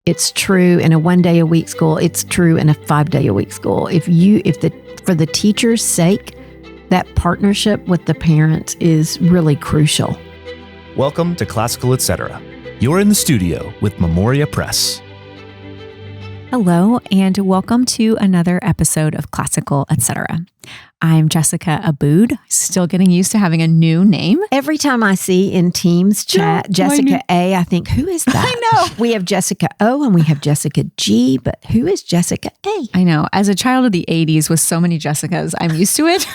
It's true in a 1-day-a-week school. It's true in a 5-day-a-week school. For the teacher's sake, that partnership with the parents is really crucial. Welcome to Classical Etc. You're in the studio with Memoria Press. Hello, and welcome to another episode of Classical Etc. I'm Jessica Abood, still getting used to having a new name. Every time I see in Teams chat Jessica A, I think, who is that? I know. We have Jessica O and we have Jessica G, but who is Jessica A? I know. As a child of the 80s with so many Jessicas, I'm used to it.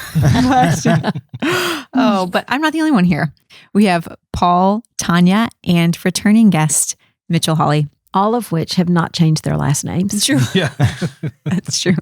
But I'm not the only one here. We have Paul, Tanya, and returning guest, Mitchell Hawley. All of which have not changed their last names. It's true. Yeah. That's true.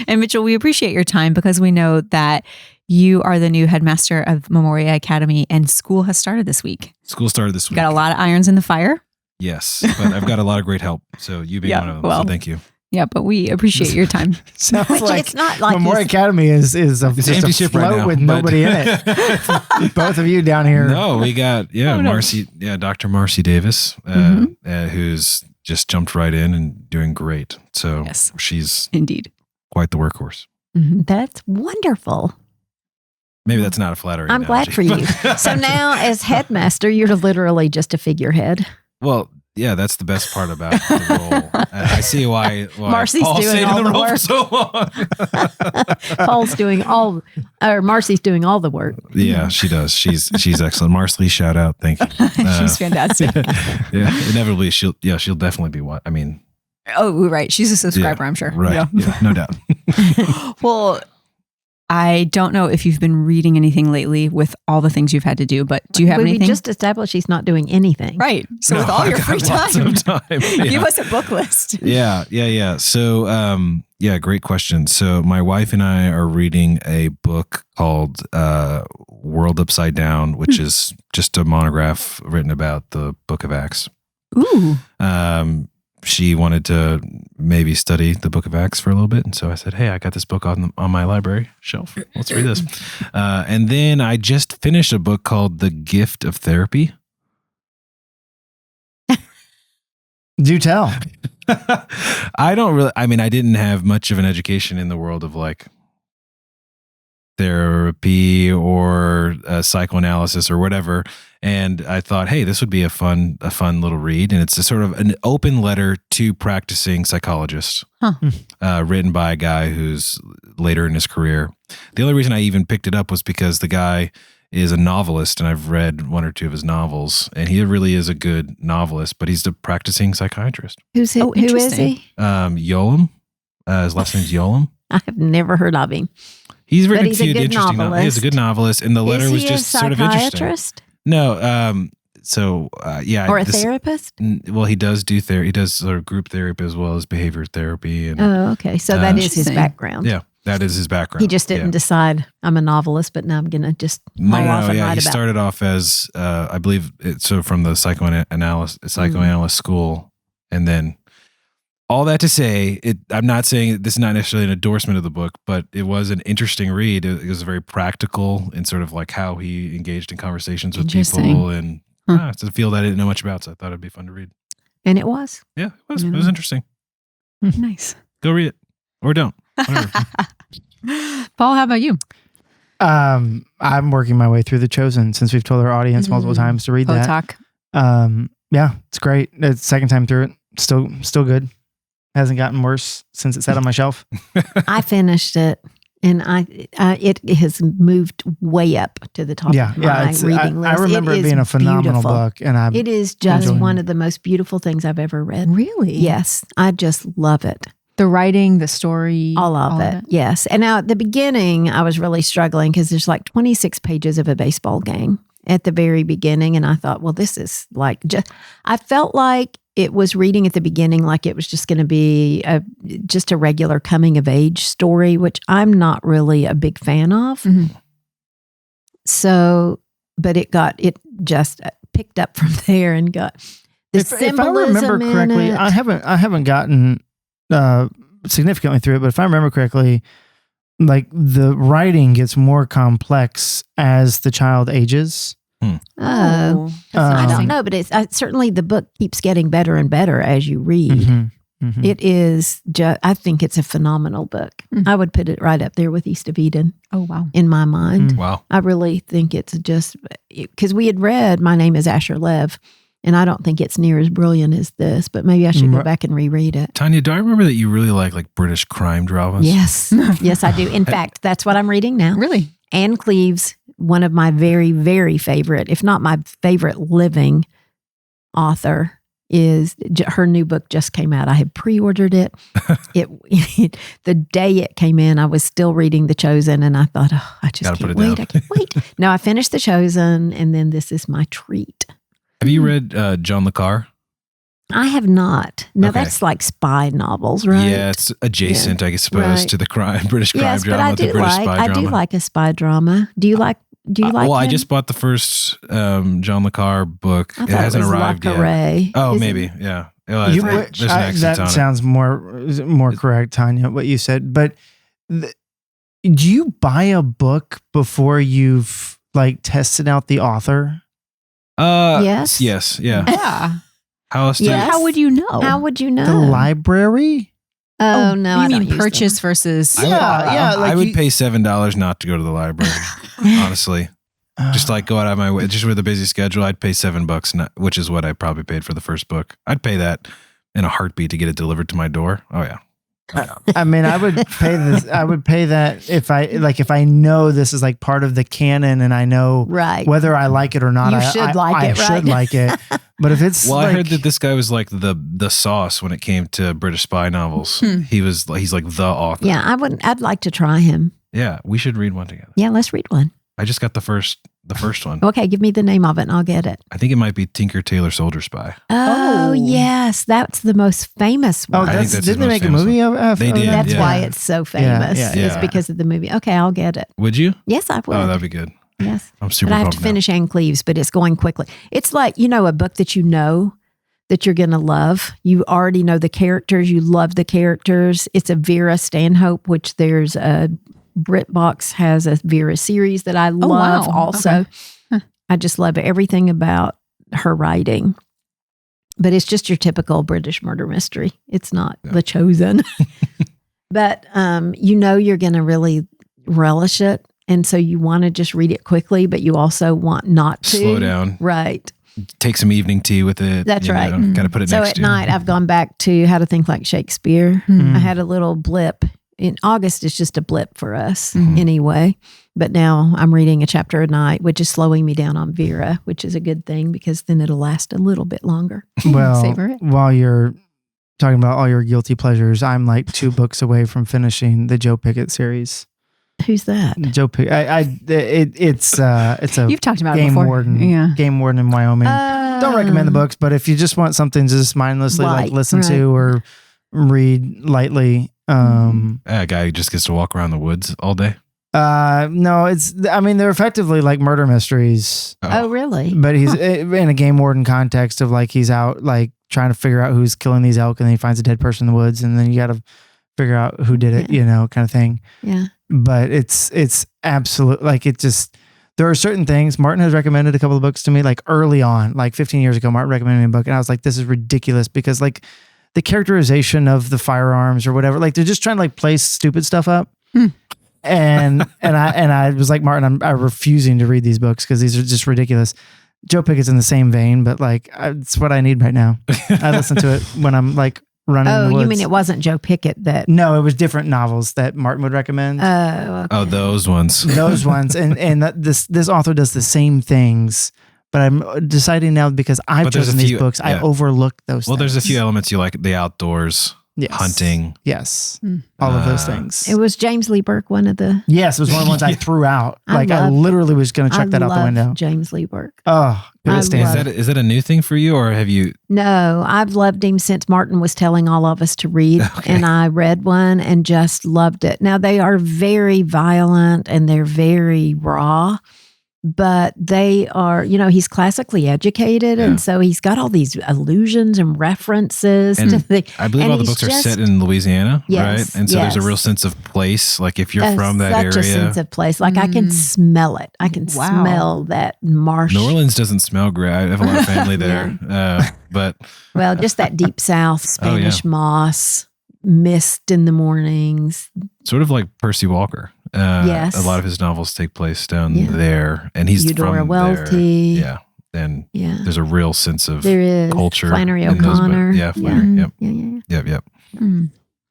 And Mitchell, we appreciate your time because we know that you are the new headmaster of Memoria Academy and school has started this week. School started this week. Got a lot of irons in the fire. Yes, but I've got a lot of great help. So you being one of them. So thank you. Yeah, but we appreciate your time. Sounds Which like it's not like Memoria Academy is just empty a ship right float now, with but- nobody in it. Both of you down here. No, we got, Marcy, Dr. Marcy Davis, who's just jumped right in and doing great. So Yes. she's Indeed. quite the workhorse. That's wonderful. Maybe that's not a flattering I'm glad for you. So now as headmaster, you're literally just a figurehead. Well, yeah, that's the best part about the role. I see why Marcy's Paul doing stayed all in the the role work. for so long. Marcy's doing all the work. Yeah, she does. She's excellent. Marcy, shout out. Thank you. She's fantastic. Yeah, inevitably she'll definitely be what I mean. Oh, right. She's a subscriber, I'm sure. Right. Yeah, no doubt. Well, I don't know if you've been reading anything lately with all the things you've had to do, but do you have anything? We just established she's not doing anything. Right. So No, with all I've your got free lots time, of time. Yeah. give us a book list. Yeah. So, great question. So my wife and I are reading a book called World Upside Down, which is just a monograph written about the Book of Acts. Ooh. She wanted to maybe study the Book of Acts for a little bit. And so I said, hey, I got this book on my library shelf. Let's read this. And then I just finished a book called The Gift of Therapy. Do tell. I didn't have much of an education in the world of like therapy or psychoanalysis or whatever. And I thought, hey, this would be a fun little read. And it's a sort of an open letter to practicing psychologists, written by a guy who's later in his career. The only reason I even picked it up was because the guy is a novelist, and I've read one or two of his novels, and he really is a good novelist, but he's a practicing psychiatrist. Who is he? Yolam. His last name's Yolam. I have never heard of him. He's written But he's a a few good interesting novels. He's a good novelist, and the letter Is was he just a sort of interesting. psychiatrist? No, Or a therapist? Well, he does do therapy. He does sort of group therapy as well as behavior therapy, and Oh, okay. So that is his Interesting. background. yeah, that is his background. He just didn't decide I'm a novelist, but now I'm going to just haul off and He write about started off as I believe from the psychoanalyst school, and then. All that to say, I'm not saying this is not necessarily an endorsement of the book, but it was an interesting read. It was very practical in sort of like how he engaged in conversations with people, and it's a field I didn't know much about, so I thought it'd be fun to read. And it was. Yeah, it was. It was interesting. Nice. Go read it or don't. Whatever. Paul, how about you? I'm working my way through The Chosen since we've told our audience multiple times to read that. Talk. Yeah, it's great. It's the second time through it. Still good. Hasn't gotten worse since it sat on my shelf. I finished it, and it has moved way up to the top of my reading list. I remember it being a phenomenal book, and it is just one of the most beautiful things I've ever read. Really? Yes, I just love it. The writing, the story. All of it. Yes. And now at the beginning, I was really struggling because there's like 26 pages of a baseball game at the very beginning. And I thought, well, this is like, I felt like it was reading at the beginning like it was just going to be just a regular coming of age story, which I'm not really a big fan of. Mm-hmm. So, but it just picked up from there and got the symbolism. If I remember correctly, I haven't gotten significantly through it, but if I remember correctly, like the writing gets more complex as the child ages. I don't know, but it's certainly the book keeps getting better and better as you read. Mm-hmm. It is I think it's a phenomenal book. I would put it right up there with East of Eden. Oh, wow. In my mind. Wow. I really think it's just because we had read My Name is Asher Lev, and I don't think it's near as brilliant as this, but maybe I should go back and reread it. Tanya, do I remember that you really like British crime dramas? Yes. Yes, I do. In fact, that's what I'm reading now. Really? Anne Cleeves, one of my very, very favorite, if not my favorite living author, is her new book just came out. I had pre-ordered it. The day it came in, I was still reading The Chosen, and I thought, I just can't wait. I can't wait. No, I finished The Chosen, and then this is my treat. Have you read John le Carre? I have not. No, Okay. that's like spy novels, right? Yeah, it's adjacent, I suppose, to the British crime yes, drama, but the British spy drama. I do like a spy drama. Do you like? Well, I him? just bought the first John le Carre book. I It thought hasn't was arrived Le yet. Carre. Oh, Is it- maybe. Yeah. There's an accent that on it. sounds more correct, Tanya, what you said. But do you buy a book before you've like tested out the author? Yes. Yes. Yeah. Yeah. How else do Yes. How would you know? How would you know? The library? Oh no, you I don't mean use purchase them. versus? Yeah, like I would you- pay $7 not to go to the library. Honestly, just like go out of my way. Just with a busy schedule, I'd pay $7, which is what I probably paid for the first book. I'd pay that in a heartbeat to get it delivered to my door. Oh yeah. I mean, I would pay this. I would pay that if I know this is like part of the canon and I know Right. whether I like it or not. You I should like I it, should right? like it. But if it's Well, like, I heard that this guy was like the sauce when it came to British spy novels. He's like the author. Yeah, I wouldn't. I'd like to try him. Yeah, we should read one together. Yeah, let's read one. I just got the first one. Okay, give me the name of it and I'll get it. I think it might be Tinker Tailor Soldier Spy. Oh, yes, that's the most famous oh, one. I think that's didn't the they most make a famous movie of They did, That's yeah. why it's so famous. yeah, It's yeah. because of the movie. Okay, I'll get it. Would you? Yes, I will. Oh, that'd be good. Yes. I'm super But I have pumped to finish Anne Cleeves, but it's going quickly. It's like, a book that you know that you're going to love. You already know the characters. You love the characters. It's a Vera Stanhope, which there's a BritBox has a Vera series that I love wow. also. Okay. Huh. I just love everything about her writing. But it's just your typical British murder mystery. It's not The Chosen. But you're going to really relish it. And so you want to just read it quickly, but you also want not to. Slow down. Right. Take some evening tea with it. That's right. Kind of put it So next at to night, I've gone back to How to Think Like Shakespeare. I had a little blip. In August, it's just a blip for us anyway. But now I'm reading a chapter a night, which is slowing me down on Vera, which is a good thing because then it'll last a little bit longer. well, Savor it. while you're talking about all your guilty pleasures, I'm like 2 books away from finishing the Joe Pickett series. Who's that? Joe Pickett. It's a You've talked about it game before. warden. Yeah. Game warden in Wyoming. Don't recommend the books, but if you just want something to just mindlessly like Light, listen right. to or read lightly, A guy who just gets to walk around the woods all day. no, they're effectively like murder mysteries, Oh, really? but he's in a game warden context of like he's out like trying to figure out who's killing these elk, and then he finds a dead person in the woods, and then you got to figure out who did it, kind of thing. Yeah. But it's absolute, like it just, there are certain things. Martin has recommended a couple of books to me, like early on, like 15 years ago, Martin recommended me a book, and I was like, this is ridiculous because like the characterization of the firearms or whatever, like they're just trying to like place stupid stuff up. And I was like, Martin, I'm refusing to read these books because these are just ridiculous. Joe Pickett's in the same vein, but like it's what I need right now. I listen to it when I'm like running in the Oh, woods. you mean it wasn't Joe Pickett that? No, it was different novels that Martin would recommend. Oh, okay. Oh, those ones. Those ones, and this author does the same things, but I'm deciding now because I've But there's chosen a these few- books, I yeah. overlook those. Well, there's a things. few elements you like: the outdoors, Yes. hunting. Yes, all of those things. It was James Lee Burke, one of the. Yes, it was one of the ones I threw out. I Like I love- literally was going to chuck that out the love window. James Lee Burke. Oh, I couldn't stand love it. Is that a new thing for you, or have you? No, I've loved him since Martin was telling all of us to read, Okay. and I read one and just loved it. Now they are very violent and they're very raw, but they are, he's classically educated. And so he's got all these allusions and references. And to I believe all the books are set in Louisiana, right? And so there's a real sense of place. Like if you're from that area. Such a sense of place. Like I can smell it. I can smell that marsh. New Orleans doesn't smell great. I have a lot of family there. But well, just that deep South, Spanish moss, mist in the mornings. Sort of like Percy Walker. Yes. A lot of his novels take place down there, and he's Eudora from Welty. there. Yeah. And there's a real sense of culture. Flannery O'Connor. Flannery. Yep.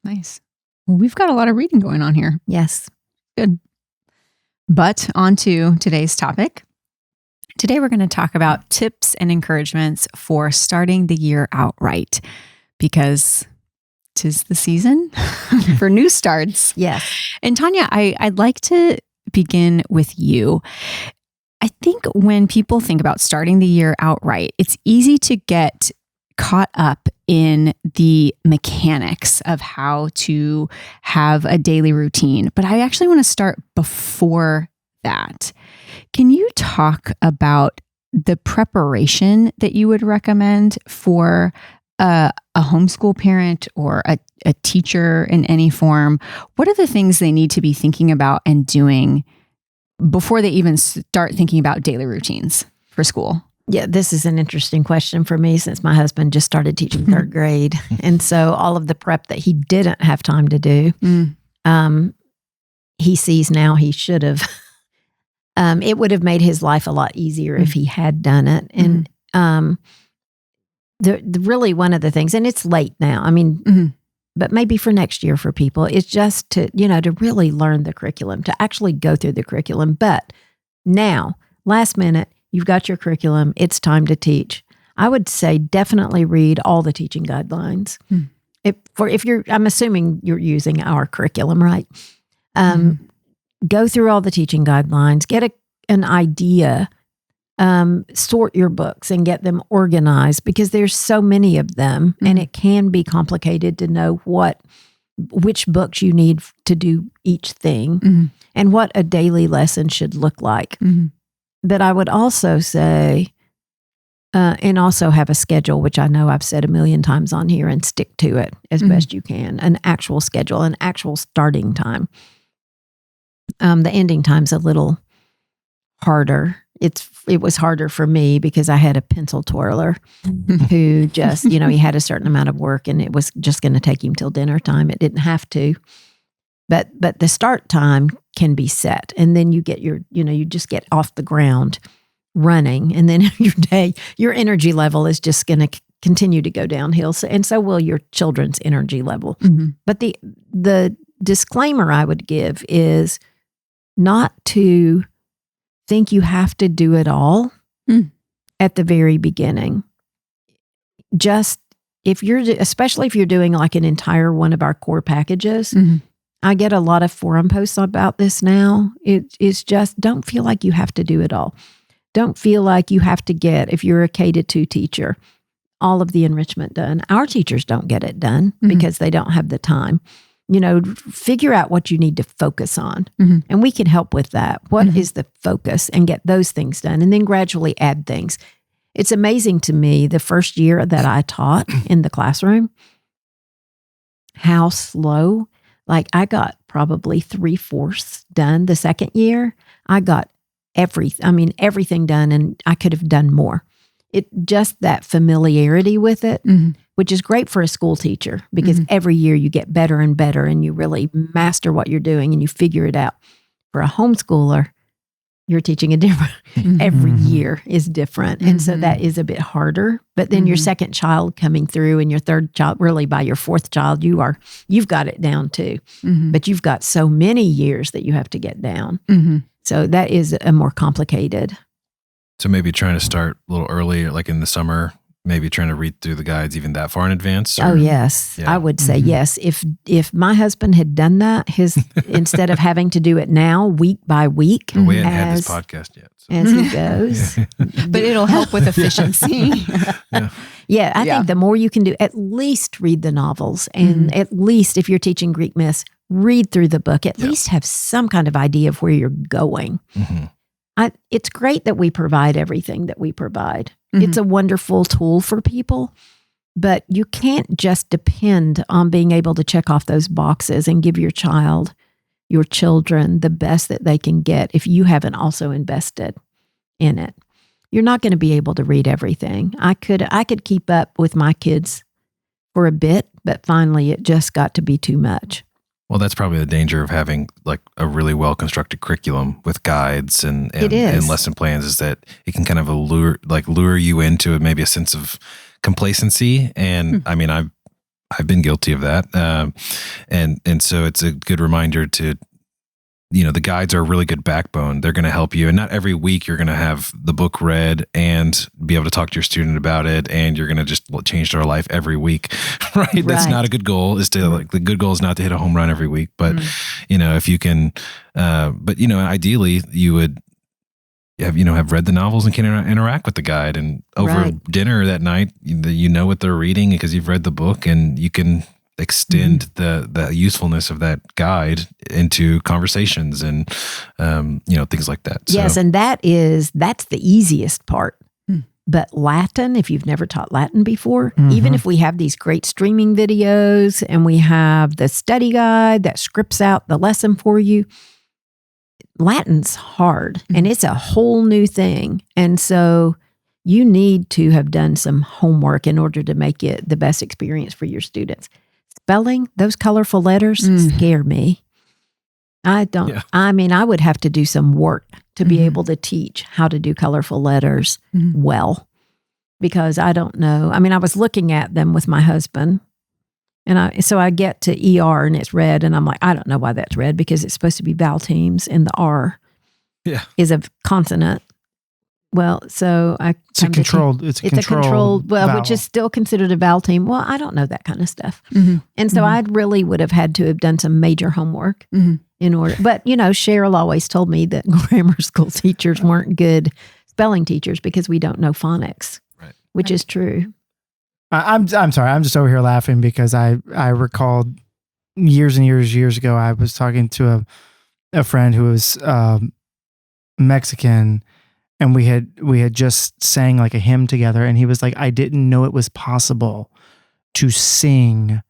Nice. Well, we've got a lot of reading going on here. Yes. Good. But on to today's topic. Today, we're going to talk about tips and encouragements for starting the year out right, because 'tis the season for new starts. Yes. And Tanya, I'd like to begin with you. I think when people think about starting the year out right, it's easy to get caught up in the mechanics of how to have a daily routine. But I actually want to start before that. Can you talk about the preparation that you would recommend for a homeschool parent or a teacher in any form? What are the things they need to be thinking about and doing before they even start thinking about daily routines for school? Yeah, this is an interesting question for me since my husband just started teaching third grade. And so all of the prep that he didn't have time to do, he sees now he should have. It would have made his life a lot easier if he had done it. And the really one of the things, and it's late now, I mean, but maybe for next year for people, it's just to, to really learn the curriculum, to actually go through the curriculum. But now, last minute, you've got your curriculum, it's time to teach. I would say definitely read all the teaching guidelines. If you're, I'm assuming you're using our curriculum, right? Go through all the teaching guidelines, get an idea, sort your books and get them organized, because there's so many of them and it can be complicated to know which books you need to do each thing and what a daily lesson should look like. But I would also say, and also have a schedule, which I know I've said a million times on here, and stick to it as best you can. An actual schedule, an actual starting time. The ending time's a little harder. It was harder for me because I had a pencil twirler who just, he had a certain amount of work and it was just going to take him till dinner time. It didn't have to. But the start time can be set, and then you get you just get off the ground running, and then your energy level is just going to continue to go downhill. And so will your children's energy level. But the disclaimer I would give is not to think you have to do it all at the very beginning. Just especially if you're doing like an entire one of our core packages, I get a lot of forum posts about this now. It's just, don't feel like you have to do it all. Don't feel like you have to get, if you're a K-2 teacher, all of the enrichment done. Our teachers don't get it done because they don't have the time. Figure out what you need to focus on. And we can help with that. What is the focus? And get those things done. And then gradually add things. It's amazing to me, the first year that I taught in the classroom, how slow. Like I got probably 3/4 done. The second year, I got everything done, and I could have done more. Just that familiarity with it, which is great for a school teacher, because every year you get better and better and you really master what you're doing and you figure it out. For a homeschooler, you're teaching a different, every year is different. And so that is a bit harder. But then your second child coming through and your third child, really by your fourth child, you've got it down too. But you've got so many years that you have to get down. So that is a more complicated. So maybe trying to start a little early, like in the summer, maybe trying to read through the guides even that far in advance? Oh, yes. Yeah. I would say yes. If my husband had done that, instead of having to do it now, week by week. Well, we hadn't had this podcast yet. So. As he goes. But it'll help with efficiency. I think the more you can do, at least read the novels. And at least if you're teaching Greek myths, read through the book. At least have some kind of idea of where you're going. it's great that we provide everything that we provide. Mhm. It's a wonderful tool for people, but you can't just depend on being able to check off those boxes and give your children the best that they can get if you haven't also invested in it. You're not going to be able to read everything. I could keep up with my kids for a bit, but finally it just got to be too much. Well, that's probably the danger of having like a really well-constructed curriculum with guides and lesson plans, is that it can kind of lure you into maybe a sense of complacency. And I mean, I've been guilty of that. And so it's a good reminder to, the guides are a really good backbone. They're going to help you. And not every week you're going to have the book read and be able to talk to your student about it. And you're going to just change their life every week, right? That's not a good goal. The good goal is not to hit a home run every week. But, if you can, ideally you would have read the novels and can interact with the guide, and over dinner that night, what they're reading because you've read the book, and you can extend the usefulness of that guide into conversations and things like that. Yes, and that's the easiest part. But Latin, if you've never taught Latin before, even if we have these great streaming videos and we have the study guide that scripts out the lesson for you, Latin's hard and it's a whole new thing. And so you need to have done some homework in order to make it the best experience for your students. Spelling, those colorful letters scare me. I don't, I would have to do some work to be able to teach how to do colorful letters well, because I don't know. I mean, I was looking at them with my husband, and so I get to ER and it's red, and I'm like, I don't know why that's red, because it's supposed to be vowel teams, and the R is a consonant. Well, so it's a controlled vowel, which is still considered a vowel team. Well, I don't know that kind of stuff. And so I really would have had to have done some major homework in order. But, Cheryl always told me that grammar school teachers weren't good spelling teachers because we don't know phonics, which is true. I'm sorry. I'm just over here laughing because I recalled years and years ago, I was talking to a friend who was Mexican, and we had just sang like a hymn together, and he was like, I didn't know it was possible to sing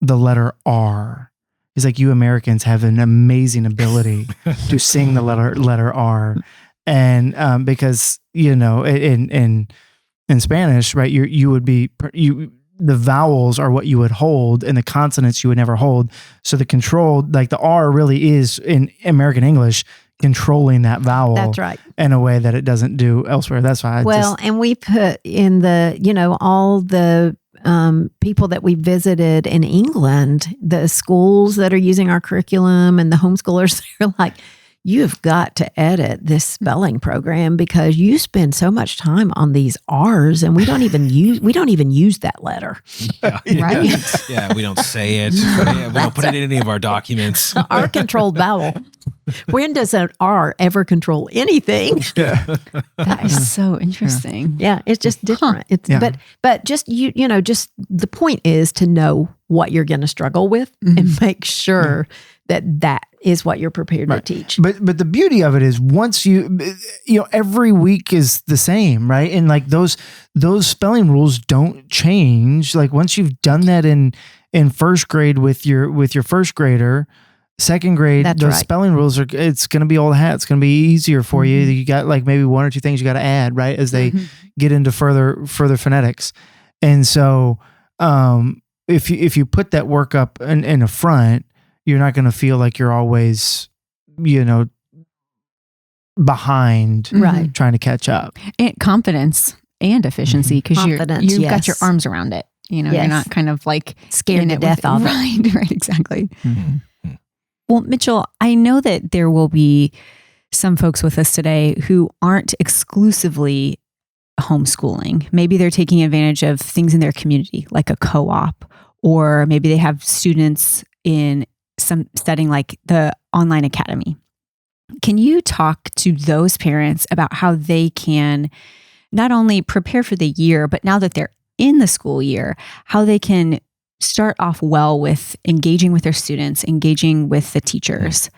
the letter R. He's like, you Americans have an amazing ability to sing the letter R. And because, in Spanish, right, you would be, the vowels are what you would hold and the consonants you would never hold. So the control, like the R really is in American English, controlling that vowel. That's right. In a way that it doesn't do elsewhere. That's why and we put in all the people that we visited in England, the schools that are using our curriculum and the homeschoolers, they're like, you have got to edit this spelling program because you spend so much time on these R's and we don't even use that letter. Right? Yeah, we don't say it. We don't put it in any of our documents. Our controlled vowel. When does an R ever control anything? That is so interesting. Yeah, it's just different. But just just the point is to know what you're going to struggle with and make sure that is what you're prepared to teach. But the beauty of it is once every week is the same, right? And like those spelling rules don't change. Like once you've done that in first grade with your first grader, second grade, those spelling rules it's going to be old hat. It's going to be easier for you. You got like maybe one or two things you got to add, right? As they get into further phonetics. And so, if you put that work up in the front, you're not going to feel like you're always, behind, trying to catch up. And confidence and efficiency, because you've got your arms around it. You're not kind of like scared to death of it. Right, exactly. Well, Mitchell, I know that there will be some folks with us today who aren't exclusively homeschooling. Maybe they're taking advantage of things in their community, like a co-op, or maybe they have students in some setting like the online academy. Can you talk to those parents about how they can not only prepare for the year, but now that they're in the school year, how they can start off well with engaging with their students, engaging with the teachers?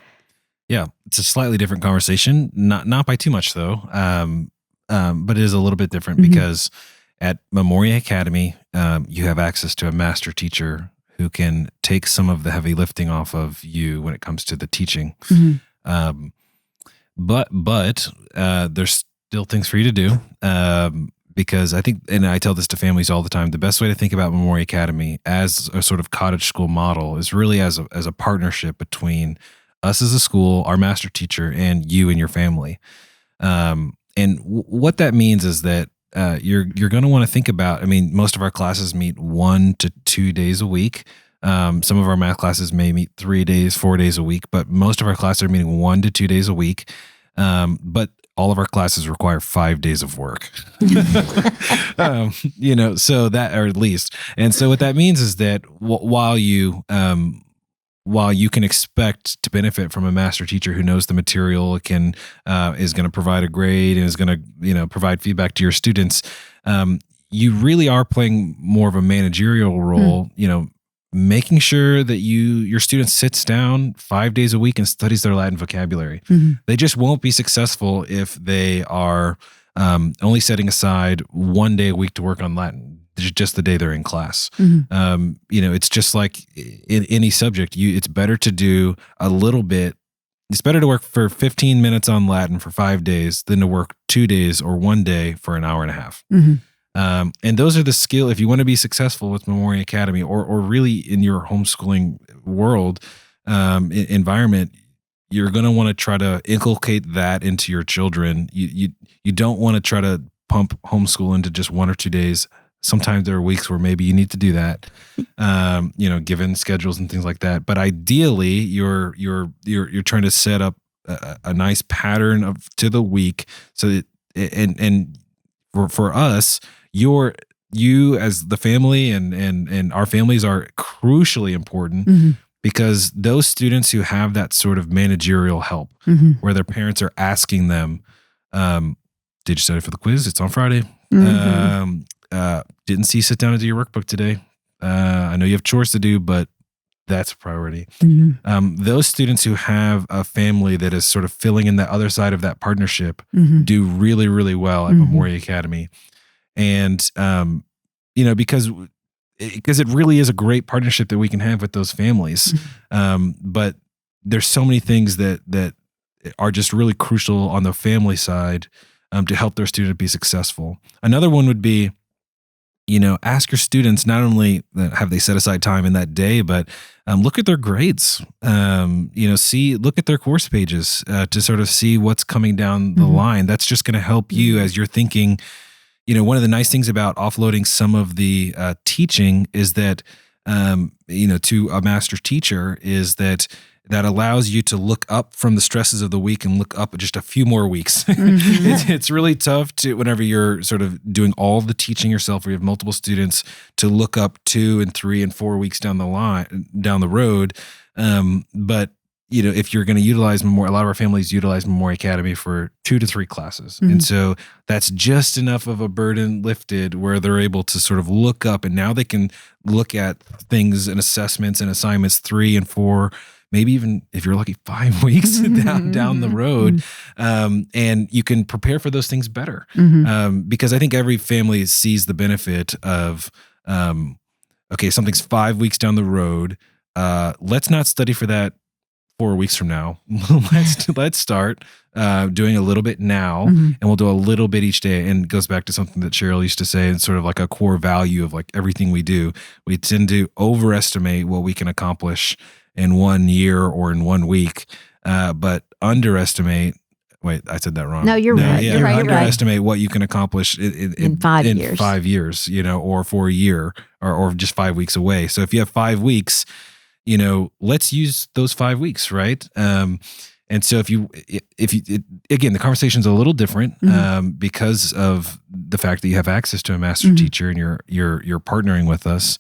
Yeah, it's a slightly different conversation. Not by too much though, but it is a little bit different because at Memoria Academy, you have access to a master teacher who can take some of the heavy lifting off of you when it comes to the teaching. But there's still things for you to do. Because I think, and I tell this to families all the time, the best way to think about Memoria Academy as a sort of cottage school model is really as a partnership between us as a school, our master teacher, and you and your family. And what that means is that you're going to want to think about, I mean, most of our classes meet 1 to 2 days a week. Some of our math classes may meet 3 days, 4 days a week, but most of our classes are meeting 1 to 2 days a week. But all of our classes require 5 days of work, so that, or at least. And so what that means is that while you can expect to benefit from a master teacher who knows the material, is going to provide a grade and is going to, provide feedback to your students, you really are playing more of a managerial role, making sure that your student sits down 5 days a week and studies their Latin vocabulary. They just won't be successful if they are only setting aside 1 day a week to work on Latin, just the day they're in class. It's just like in any subject, it's better to do a little bit. It's better to work for 15 minutes on Latin for 5 days than to work 2 days or 1 day for an hour and a half. And those are the skill, if you want to be successful with Memoria Academy or really in your homeschooling world environment, you're going to want to try to inculcate that into your children. You don't want to try to pump homeschool into just 1 or 2 days. Sometimes there are weeks where maybe you need to do that, given schedules and things like that. But ideally, you're trying to set up a nice pattern to the week so that and for us, you as the family and our families are crucially important because those students who have that sort of managerial help where their parents are asking them, did you study for the quiz? It's on Friday. Didn't see you sit down and do your workbook today. I know you have chores to do, but that's a priority. Those students who have a family that is sort of filling in the other side of that partnership do really, really well at Memoria Academy. And, because it really is a great partnership that we can have with those families. But there's so many things that are just really crucial on the family side to help their student be successful. Another one would be, ask your students not only have they set aside time in that day, but look at their grades. Look at their course pages to sort of see what's coming down the line. That's just going to help you as you're thinking. One of the nice things about offloading some of the teaching is that, to a master teacher is that allows you to look up from the stresses of the week and look up just a few more weeks. It's really tough whenever you're sort of doing all the teaching yourself, where you have multiple students, to look up 2 and 3 and 4 weeks down the road. But if you're going to utilize a lot of our families utilize Memoria Academy for 2 to 3 classes. And so that's just enough of a burden lifted where they're able to sort of look up, and now they can look at things and assessments and assignments 3 and 4, maybe even if you're lucky 5 weeks down the road. And you can prepare for those things better. Because I think every family sees the benefit of, something's 5 weeks down the road. Let's not study for that 4 weeks from now. Let's start doing a little bit now, and we'll do a little bit each day. And it goes back to something that Cheryl used to say. It's sort of like a core value of like everything we do. We tend to overestimate what we can accomplish in 1 year or in 1 week, but underestimate. Wait, I said that wrong. No, you're right. Yeah, You're right. underestimate what you can accomplish in 5 years. 5 years, or for a year, or just 5 weeks away. So if you have 5 weeks, let's use those 5 weeks, right? And so if you again, the conversation's a little different because of the fact that you have access to a master teacher and you're partnering with us.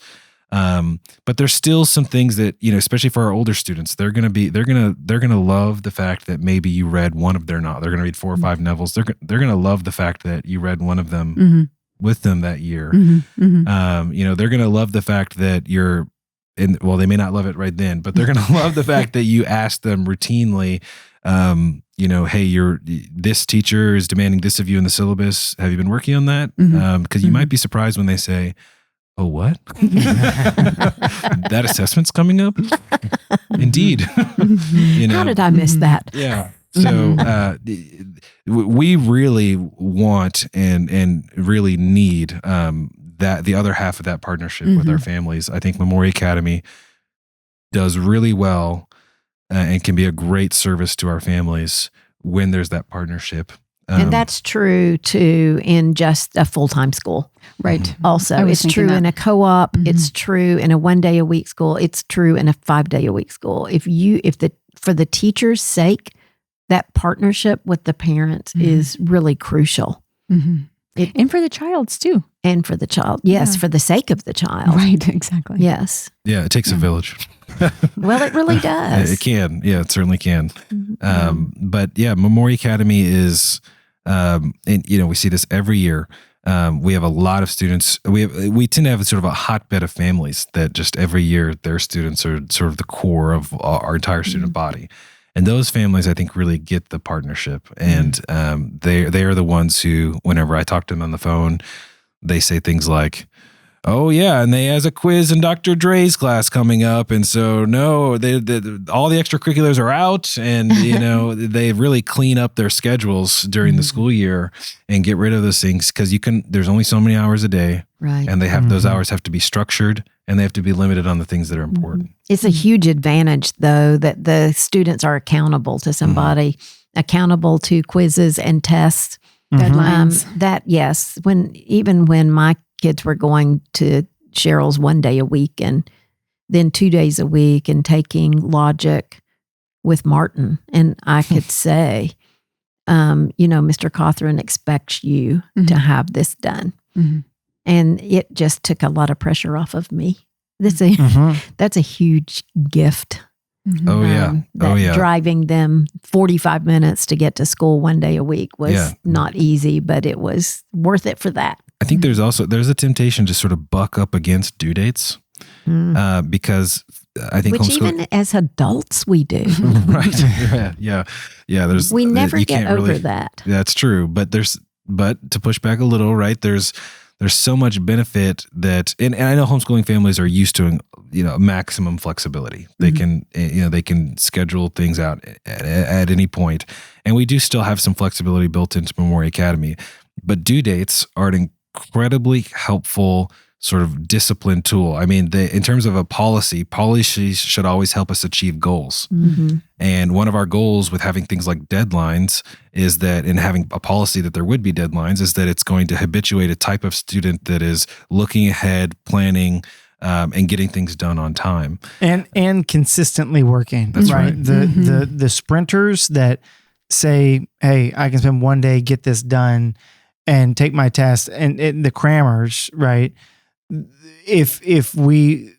But there's still some things that, especially for our older students, they're going to love the fact that maybe you read one of they're going to read 4 or 5 novels. They're going to love the fact that you read one of them with them that year. They're going to love the fact that you're and well, they may not love it right then, but they're going to love the fact that you ask them routinely, hey, this teacher is demanding this of you in the syllabus. Have you been working on that? Because you might be surprised when they say, oh, what? That assessment's coming up? Indeed. How did I miss that? Yeah. So we really want and really need that the other half of that partnership with our families. I think Memoria Academy does really well and can be a great service to our families when there's that partnership. And that's true too in just a full-time school. Right. Also, it's true in a co-op. It's true in a 1-day-a-week school. It's true in a 5-day-a-week school. For the teacher's sake, that partnership with the parents is really crucial. And for the child's too. And for the child. Yes, for the sake of the child. Right, exactly. Yes. Yeah, it takes a village. Well, it really does. It can. Yeah, it certainly can. But yeah, Memoria Academy is, and we see this every year. We have a lot of students. We tend to have sort of a hotbed of families that just every year their students are sort of the core of our entire student body. And those families, I think, really get the partnership. And they are the ones who, whenever I talk to them on the phone, they say things like, oh, yeah, and they has a quiz in Dr. Dre's class coming up. And so, no, all the extracurriculars are out. And, they really clean up their schedules during the school year and get rid of those things because there's only so many hours a day. Right. And those hours have to be structured and they have to be limited on the things that are important. It's a huge advantage, though, that the students are accountable to somebody, accountable to quizzes and tests. Deadlines. Yes. Even when my kids were going to Cheryl's 1 day a week and then 2 days a week and taking logic with Martin. And I could say, Mr. Cawthron expects you to have this done. And it just took a lot of pressure off of me. That's a huge gift. Oh, yeah. Driving them 45 minutes to get to school 1 day a week was not easy, but it was worth it for that. I think there's a temptation to sort of buck up against due dates because I think which even as adults we do. Right. Yeah. We never get over that. That's true. But to push back a little, right? There's so much benefit that, and I know homeschooling families are used to, maximum flexibility. They can, they can schedule things out at any point. And we do still have some flexibility built into Memoria Academy, but due dates are an incredibly helpful sort of discipline tool. I mean, in terms of a policies should always help us achieve goals. And one of our goals with having things like deadlines is that, in having a policy that there would be deadlines, is that it's going to habituate a type of student that is looking ahead, planning, and getting things done on time. And consistently working. That's right. The sprinters that say, hey, I can spend 1 day, get this done, and take my test, and the crammers, right? If we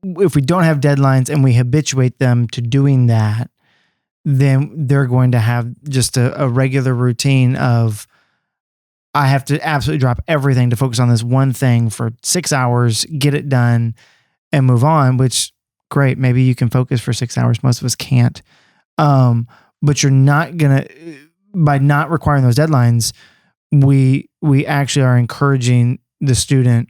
don't have deadlines and we habituate them to doing that, then they're going to have just a regular routine of, I have to absolutely drop everything to focus on this one thing for 6 hours, get it done, and move on, which, great, maybe you can focus for 6 hours. Most of us can't. But you're not going to, by not requiring those deadlines, we actually are encouraging the student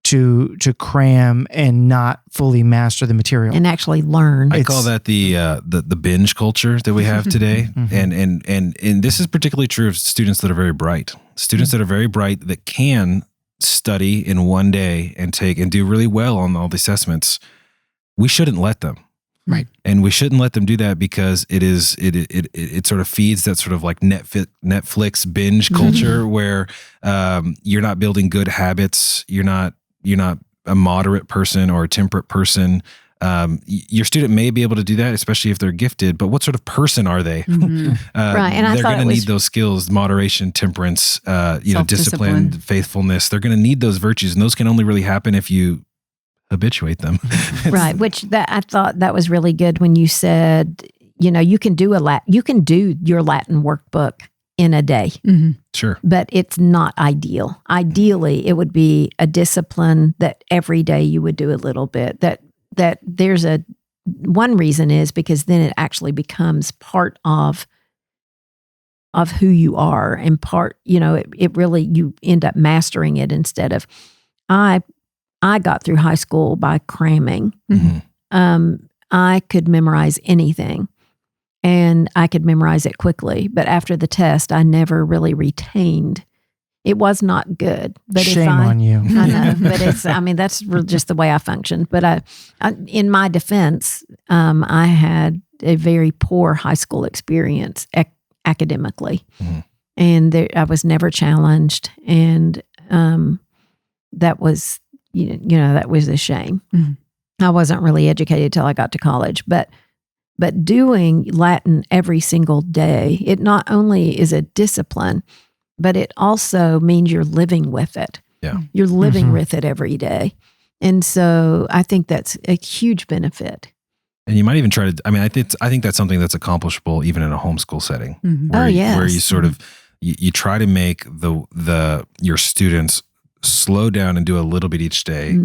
to cram and not fully master the material and actually learn. I call that the binge culture that we have today. And this is particularly true of students that are very bright. Students that are very bright that can study in 1 day and do really well on all the assessments. We shouldn't let them. Right. And we shouldn't let them do that because it sort of feeds that sort of like Netflix binge culture where you're not building good habits. You're not a moderate person or a temperate person. Your student may be able to do that, especially if they're gifted, but what sort of person are they? Right. And they're going to need those skills, moderation, temperance, discipline, faithfulness. They're going to need those virtues, and those can only really happen if you habituate them. Right. Which I thought that was really good when you said, you can do your Latin workbook in a day. Sure. But it's not ideal. Ideally, it would be a discipline that every day you would do a little bit, that that there's one reason is because then it actually becomes part of who you are, and part, it really, you end up mastering it instead of, I got through high school by cramming. I could memorize anything, and I could memorize it quickly. But after the test, I never really retained. It was not good. But Shame on you. I know, but that's just the way I functioned. But I in my defense, I had a very poor high school experience academically, and I was never challenged, and that was that was a shame. I wasn't really educated till I got to college, but doing Latin every single day, it not only is a discipline, but it also means you're living with it. Yeah. You're living with it every day. And so I think that's a huge benefit. And you might even try to, I think that's something that's accomplishable even in a homeschool setting. Where you sort of, you try to make your students slow down and do a little bit each day,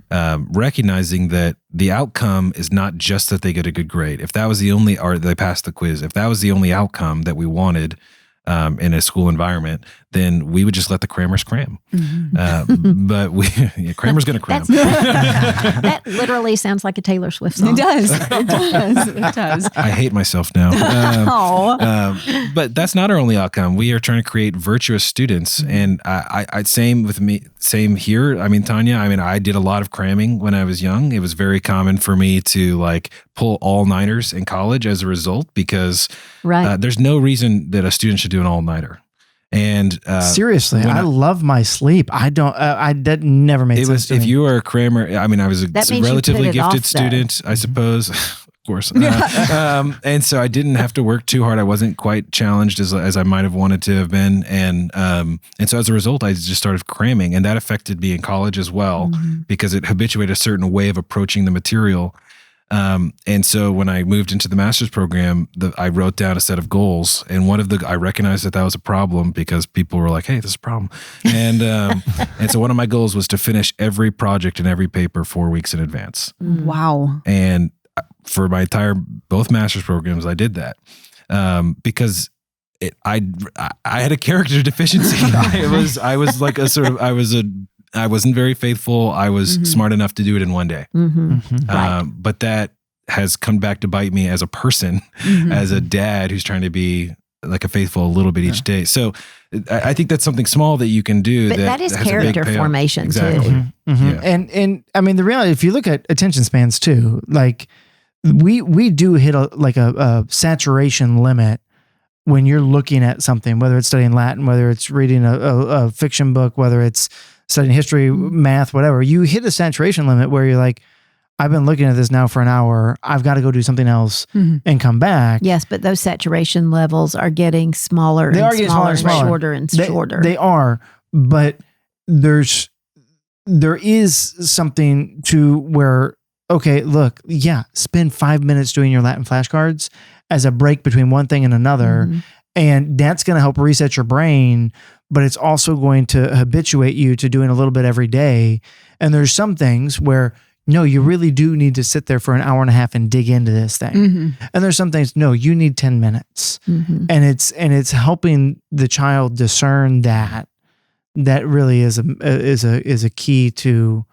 recognizing that the outcome is not just that they get a good grade. If that was the only, or they passed the quiz, if that was the only outcome that we wanted in a school environment, then we would just let the crammers cram. But crammer's going to cram. That literally sounds like a Taylor Swift song. It does. It does. I hate myself now. But that's not our only outcome. We are trying to create virtuous students. And I same with me, same here. Tanya, I did a lot of cramming when I was young. It was very common for me to pull all-nighters in college as a result, because there's no reason that a student should do an all-nighter. And seriously, I love my sleep. That never made sense to me. If you are a crammer, I was a relatively gifted student, I suppose. Of course. And so I didn't have to work too hard. I wasn't quite challenged as I might have wanted to have been. And so as a result, I just started cramming, and that affected me in college as well, because it habituated a certain way of approaching the material. And so when I moved into the master's program, I wrote down a set of goals, and I recognized that was a problem, because people were like, "Hey, this is a problem." And so one of my goals was to finish every project and every paper 4 weeks in advance. Wow. And for my both master's programs, I did that because I had a character deficiency. I wasn't very faithful. I was smart enough to do it in one day. But that has come back to bite me as a person, as a dad who's trying to be a faithful a little bit each day. So I think that's something small that you can do. But that is character formation exactly. too. Yeah. And the reality, if you look at attention spans too, we do hit a saturation limit when you're looking at something, whether it's studying Latin, whether it's reading a fiction book, whether it's studying history, math, whatever. You hit a saturation limit where you're like, I've been looking at this now for an hour. I've got to go do something else and come back. Yes, but those saturation levels are getting smaller. They are getting smaller and smaller. Shorter and shorter. They are, but there is something to where, okay, look, spend 5 minutes doing your Latin flashcards as a break between one thing and another. And that's going to help reset your brain, but it's also going to habituate you to doing a little bit every day. And there's some things where, no, you really do need to sit there for an hour and a half and dig into this thing. And there's some things, no, you need 10 minutes. And it's helping the child discern that really is a key to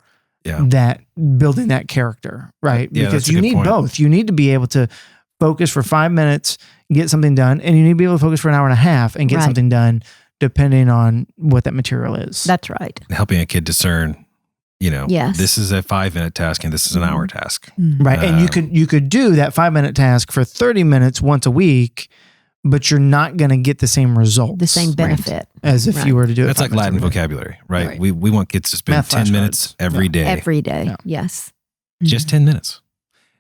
that building that character, right? Yeah, because you need both. You need to be able to focus for 5 minutes, get something done, and you need to be able to focus for an hour and a half and get something done, depending on what that material is. That's right. Helping a kid discern, this is a 5-minute task and this is an hour task. Right. And you could do that 5-minute task for 30 minutes once a week, but you're not going to get the same result. The same benefit. As if you were to do it. That's like Latin vocabulary, right? We want kids to spend 10 minutes every day. Every day. Yes. Just 10 minutes.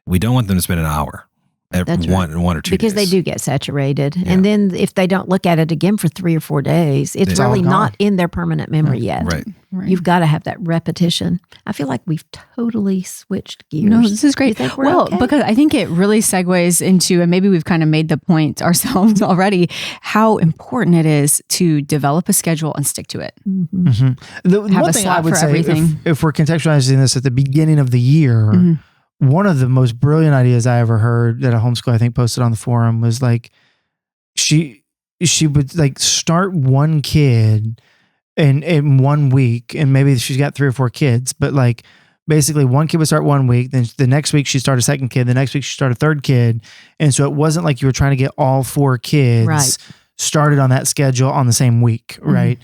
We don't want them to spend an hour. One or two because days. they do get saturated. And then if they don't look at it again for 3 or 4 days, it's really not in their permanent memory yet. Right. You've got to have that repetition. I feel like we've totally switched gears. No, this is great. Because I think it really segues into, and maybe we've kind of made the point ourselves already, how important it is to develop a schedule and stick to it. The one thing I would say, if we're contextualizing this at the beginning of the year, one of the most brilliant ideas I ever heard that a homeschool, I think, posted on the forum was like, she would like start one kid in 1 week, and maybe she's got 3 or 4 kids, but like basically one kid would start 1 week, then the next week she'd start a second kid, the next week she'd start a third kid. And so it wasn't like you were trying to get all 4 kids started on that schedule on the same week, right?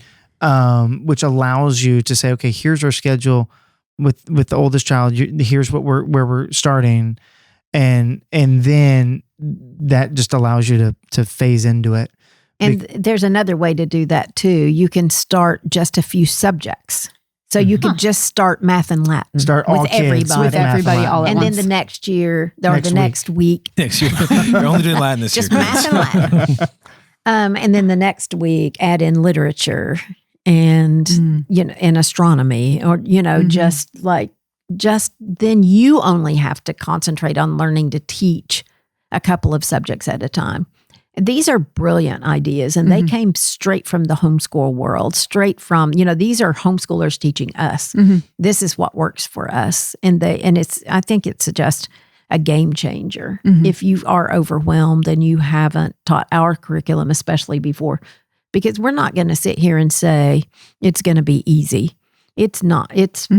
Which allows you to say, okay, here's our schedule with the oldest child. Here's where we're starting, and then that just allows you to phase into it. And there's another way to do that too. You can start just a few subjects. So you could just start math and Latin. Start all with kids everybody. with everybody all at and once. then the next year, or the next week. Next year. You're only doing Latin this just year. Just math and Latin. And then the next week, add in literature and, and astronomy, or, just then you only have to concentrate on learning to teach a couple of subjects at a time. These are brilliant ideas, and they came straight from the homeschool world, straight from, these are homeschoolers teaching us. This is what works for us. And I think it's just a game changer. If you are overwhelmed and you haven't taught our curriculum, especially before, because we're not going to sit here and say it's going to be easy. It's not. It's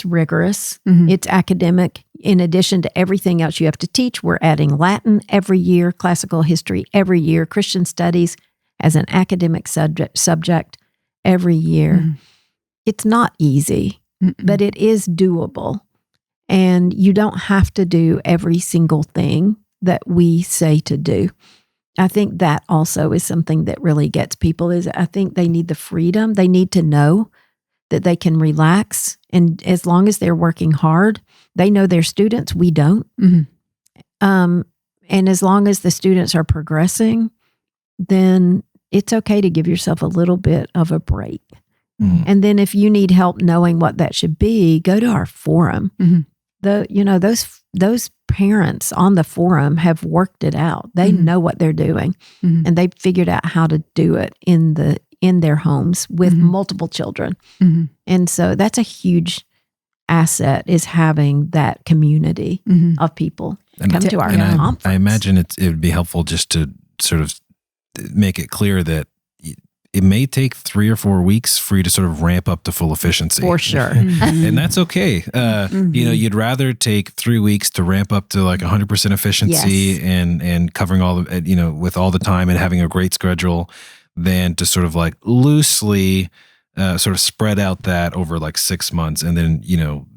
rigorous. It's academic. In addition to everything else you have to teach, we're adding Latin every year, classical history every year, Christian studies as an academic subject every year. It's not easy, but it is doable. And you don't have to do every single thing that we say to do. I think that also is something that really gets people, is I think they need the freedom. They need to know that they can relax. And as long as they're working hard, they know their students, we don't. And as long as the students are progressing, then it's okay to give yourself a little bit of a break. And then if you need help knowing what that should be, go to our forum. Those parents on the forum have worked it out. They know what they're doing, and they've figured out how to do it in their homes with multiple children. And so that's a huge asset, is having that community of people come to our conference. I imagine it would be helpful just to sort of make it clear that it may take 3 or 4 weeks for you to sort of ramp up to full efficiency. For sure. And that's okay. You'd rather take 3 weeks to ramp up to like 100% efficiency and covering all the, with all the time and having a great schedule, than to sort of like loosely sort of spread out that over like 6 months, and then,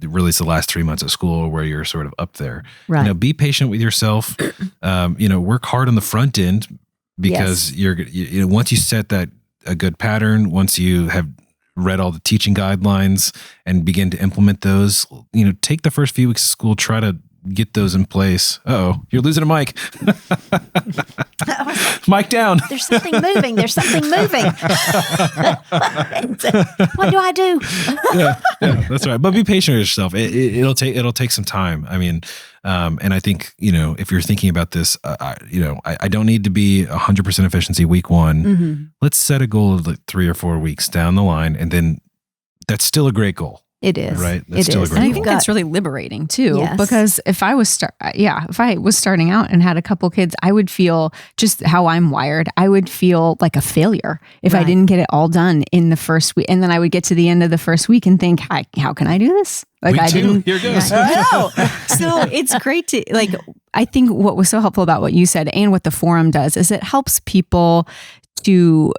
really it's the last 3 months of school where you're sort of up there. Right. Be patient with yourself. Work hard on the front end, because once you set that a good pattern, once you have read all the teaching guidelines and begin to implement those, take the first few weeks of school, try to get those in place. Uh-oh, you're losing a mic. Mic down. There's something moving. What do I do? yeah, that's right. But be patient with yourself. It'll take some time. I mean, and I think, if you're thinking about this, I don't need to be 100% efficiency week 1. Let's set a goal of like 3 or 4 weeks down the line, and then that's still a great goal. It is. Right. That's still a great And I goal. think that's really liberating too, Yes. because if I was starting out and had a couple kids, I would feel, just how I'm wired, I would feel like a failure if I didn't get it all done in the first week. And then I would get to the end of the first week and think, how can I do this? Like Week 2, didn't. here it goes. No. So it's great to I think what was so helpful about what you said and what the forum does is it helps people to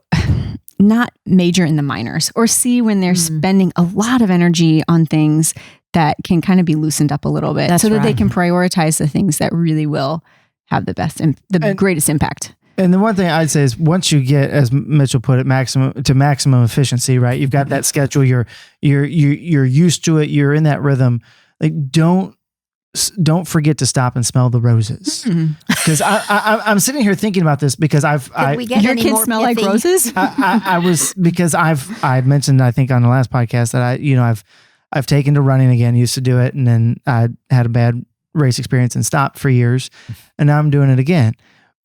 not major in the minors, or see when they're spending a lot of energy on things that can kind of be loosened up a little bit, That's so that they right. can prioritize the things that really will have the best and greatest impact. And the one thing I'd say is, once you get, as Mitchell put it, maximum efficiency, right? You've got that schedule. You're used to it. You're in that rhythm. Like, don't forget to stop and smell the roses. Because I'm sitting here thinking about this, because Your kids smell like roses? I mentioned, I think on the last podcast, that I've taken to running again. Used to do it, and then I had a bad race experience and stopped for years, and now I'm doing it again.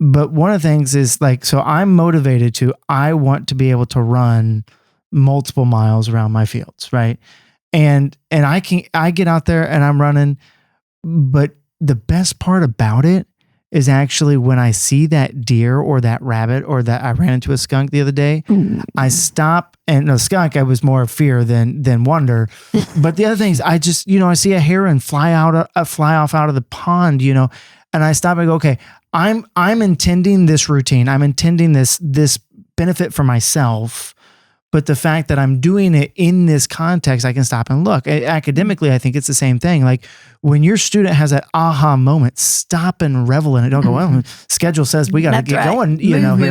But one of the things is so I'm motivated I want to be able to run multiple miles around my fields, right? And I get out there and I'm running, but the best part about it is actually when I see that deer or that rabbit or that I ran into a skunk the other day, I stop, and no skunk, I was more fear than wonder. But the other thing is I just, I see a heron fly off out of the pond, and I stop and go, okay, I'm intending this routine. I'm intending this benefit for myself. But the fact that I'm doing it in this context, I can stop and look. Academically, I think it's the same thing. Like when your student has that aha moment, stop and revel in it. Don't go, well, schedule says we got to get going.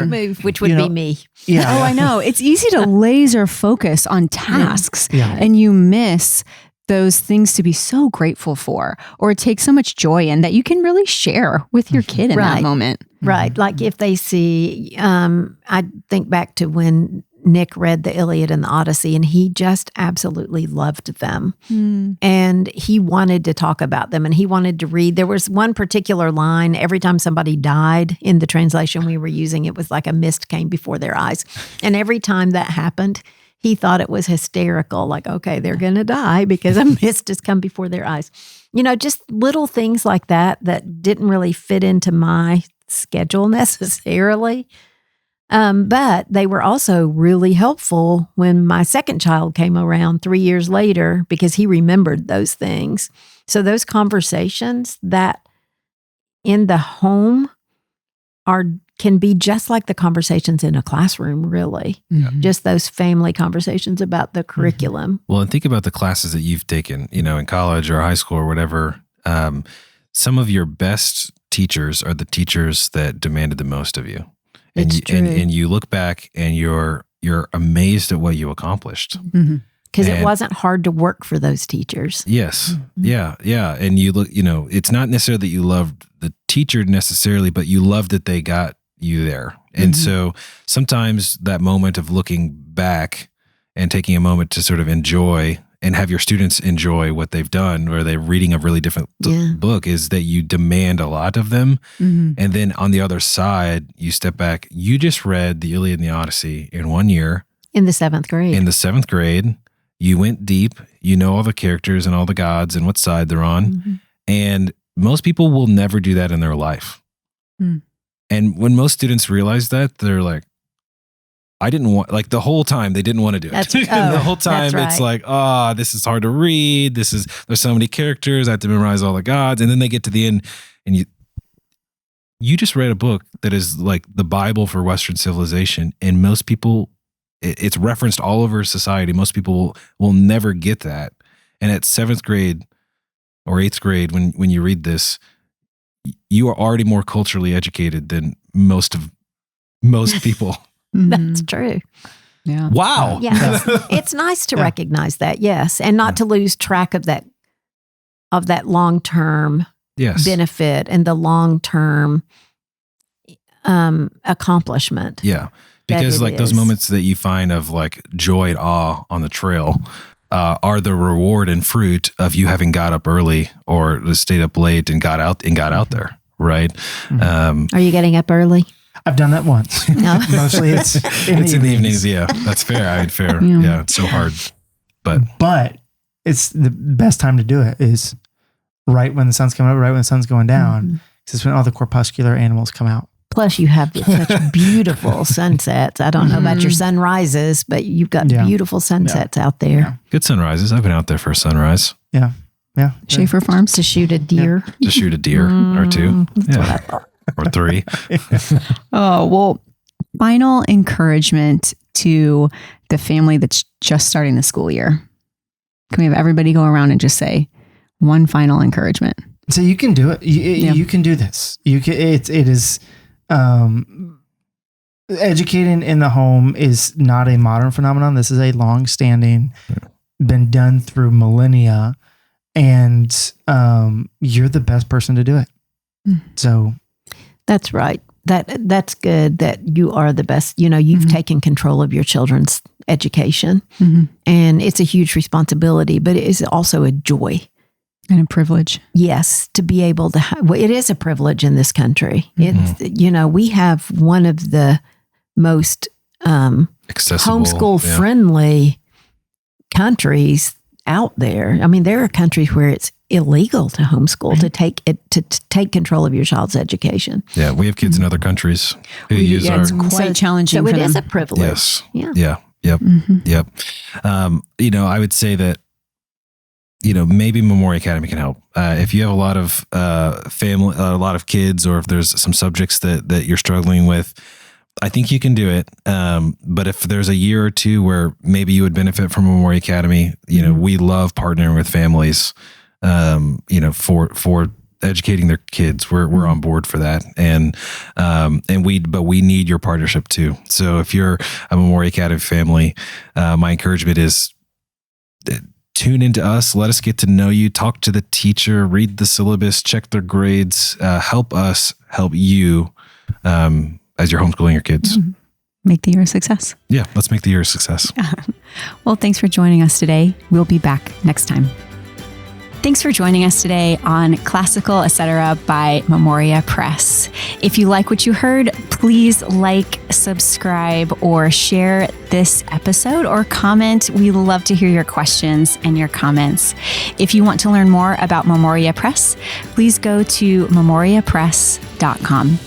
Move, which would be me. Yeah. Oh, I know. It's easy to laser focus on tasks Yeah. and you miss those things to be so grateful for, or take so much joy in that you can really share with your kid in that moment. Right. Like if they see, I think back to when Nick read the Iliad and the Odyssey, and he just absolutely loved them. And he wanted to talk about them, and he wanted to read. There was one particular line, every time somebody died in the translation we were using, it was like a mist came before their eyes. And every time that happened, he thought it was hysterical. Like, okay, they're going to die because a mist has come before their eyes. Just little things like that didn't really fit into my schedule necessarily. But they were also really helpful when my second child came around 3 years later, because he remembered those things. So those conversations that in the home can be just like the conversations in a classroom, really. Just those family conversations about the curriculum. Well, and think about the classes that you've taken, in college or high school or whatever. Some of your best teachers are the teachers that demanded the most of you. And you look back and you're amazed at what you accomplished. Because it wasn't hard to work for those teachers. Yes. Yeah. And you look, it's not necessarily that you loved the teacher necessarily, but you loved that they got you there. And so sometimes that moment of looking back and taking a moment to sort of enjoy and have your students enjoy what they've done, or they're reading a really different book, is that you demand a lot of them. And then on the other side, you step back. You just read the Iliad and the Odyssey in 1 year. In the 7th grade. In the 7th grade. You went deep. You know all the characters and all the gods and what side they're on. And most people will never do that in their life. And when most students realize that, they're like, I didn't want, like the whole time they didn't want to do it. The whole time it's like, this is hard to read. There's so many characters. I have to memorize all the gods. And then they get to the end and you just read a book that is like the Bible for Western civilization. And most people, it's referenced all over society. Most people will never get that. And at 7th grade or 8th grade, when you read this, you are already more culturally educated than most people. That's true. Yeah. Wow. Yeah. It's nice to recognize that. Yes. And not to lose track of that long-term benefit and the long-term accomplishment. Yeah. Because like those moments that you find of like joy and awe on the trail are the reward and fruit of you having got up early or stayed up late and got out there. Right. Are you getting up early? I've done that once. No. Mostly it's in the evenings. Yeah, that's fair. I mean, fair. Yeah, it's so hard. But it's the best time to do it is right when the sun's coming up, right when the sun's going down. Because it's when all the corpuscular animals come out. Plus you have such beautiful sunsets. I don't know about your sunrises, but you've got beautiful sunsets out there. Yeah. Good sunrises. I've been out there for a sunrise. Yeah. Yeah. Schaefer Farms. To shoot a deer. To shoot a deer or two. Yeah. Or 3. Oh, well, final encouragement to the family that's just starting the school year. Can we have everybody go around and just say one final encouragement? So you can do it. You can do this. You can. It is educating in the home is not a modern phenomenon. This is a long-standing, been done through millennia, and you're the best person to do it. So. That's right. That's good that you are the best. You've taken control of your children's education, and it's a huge responsibility, but it is also a joy and a privilege. Yes, to be able to. It is a privilege in this country. It's we have one of the most accessible, homeschool friendly countries out there. I mean, there are countries where it's illegal to homeschool, to take control of your child's education. Yeah, we have kids in other countries who use our. It's quite challenging So for it them. is a privilege. Yes. Yeah. Yeah. Yep. Yep. I would say that, maybe Memoria Academy can help. If you have a lot of family, a lot of kids, or if there's some subjects that you're struggling with, I think you can do it. But if there's a year or two where maybe you would benefit from Memoria Academy, we love partnering with families, for educating their kids. We're on board for that. But we need your partnership too. So if you're a Memoria Academy family, my encouragement is tune into us. Let us get to know you, talk to the teacher, read the syllabus, check their grades, help us help you, as you're homeschooling your kids. Make the year a success. Yeah, let's make the year a success. Well, thanks for joining us today. We'll be back next time. Thanks for joining us today on Classical Etc. by Memoria Press. If you like what you heard, please like, subscribe, or share this episode or comment. We love to hear your questions and your comments. If you want to learn more about Memoria Press, please go to memoriapress.com.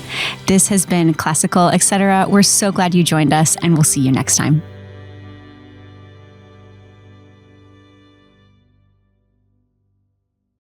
This has been Classical Etc. We're so glad you joined us, and we'll see you next time.